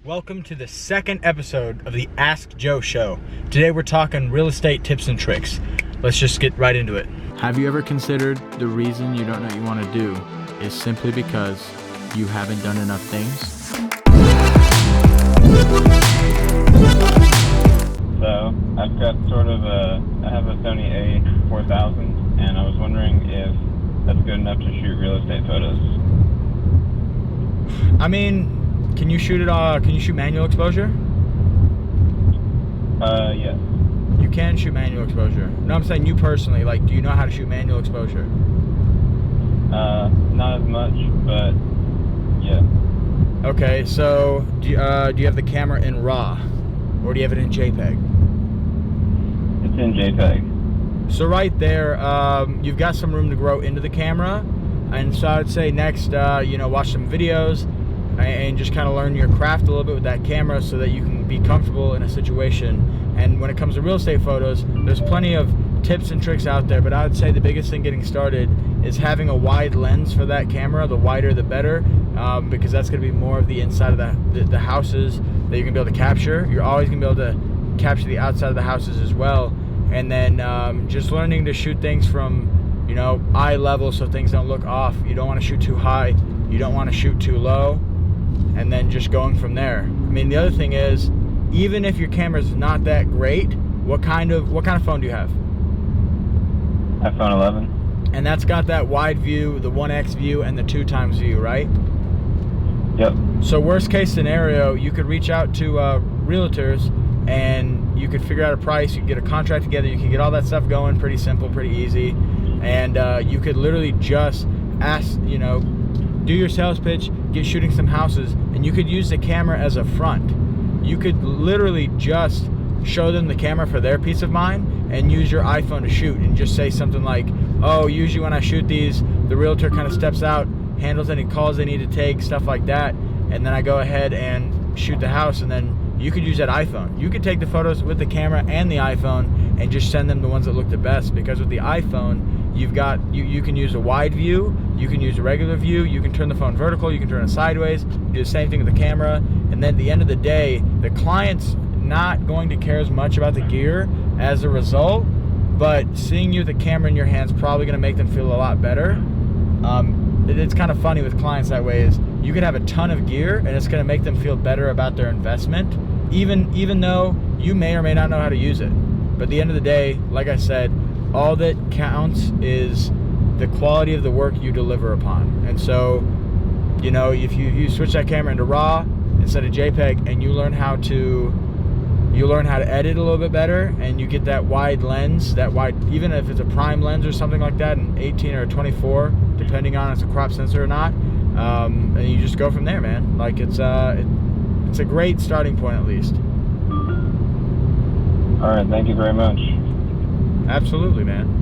Welcome to the second episode of the Ask Joe Show. Today we're talking real estate tips and tricks. Let's just get right into it. Have you ever considered the reason you don't know what you want to do is simply because you haven't done enough things? So I've got I have a Sony A 4000, and I was wondering if that's good enough to shoot real estate photos. I mean, can you shoot manual exposure? Yes. You can shoot manual exposure. No, I'm saying you personally, do you know how to shoot manual exposure? Not as much, but yeah. Okay, so do you have the camera in RAW, or do you have it in JPEG? It's in JPEG. So right there, you've got some room to grow into the camera, and so I would say next, watch some videos and just kind of learn your craft a little bit with that camera so that you can be comfortable in a situation. And when it comes to real estate photos, there's plenty of tips and tricks out there, but I would say the biggest thing getting started is having a wide lens for that camera. The wider the better, because that's going to be more of the inside of the houses that you're going to be able to capture. You're always going to be able to capture the outside of the houses as well. And then just learning to shoot things from eye level so things don't look off. You don't want to shoot too high, you don't want to shoot too low, and then just going from there. I mean, the other thing is, even if your camera's not that great, what kind of phone do you have? iPhone 11. And that's got that wide view, the 1x view, and the 2x view, right? Yep. So worst case scenario, you could reach out to realtors and you could figure out a price, you could get a contract together, you could get all that stuff going, pretty simple, pretty easy. And you could literally just ask, do your sales pitch, get shooting some houses, and you could use the camera as a front. You could literally just show them the camera for their peace of mind and use your iPhone to shoot and just say something like, oh, usually when I shoot these, the realtor kind of steps out, handles any calls they need to take, stuff like that, and then I go ahead and shoot the house. And then you could use that iPhone. You could take the photos with the camera and the iPhone and just send them the ones that look the best, because with the iPhone, you can use a wide view, you can use a regular view, you can turn the phone vertical, you can turn it sideways, do the same thing with the camera. And then at the end of the day, the client's not going to care as much about the gear as a result, but seeing you with the camera in your hands probably going to make them feel a lot better. It's kind of funny with clients that way, is you could have a ton of gear and it's going to make them feel better about their investment, even though you may or may not know how to use it. But at the end of the day, like I said, all that counts is the quality of the work you deliver upon. And so, if you switch that camera into RAW instead of JPEG, and you learn how to edit a little bit better, and you get that wide lens, even if it's a prime lens or something like that, an 18 or a 24, depending on if it's a crop sensor or not, and you just go from there, man. It's a great starting point, at least. All right, thank you very much. Absolutely, man.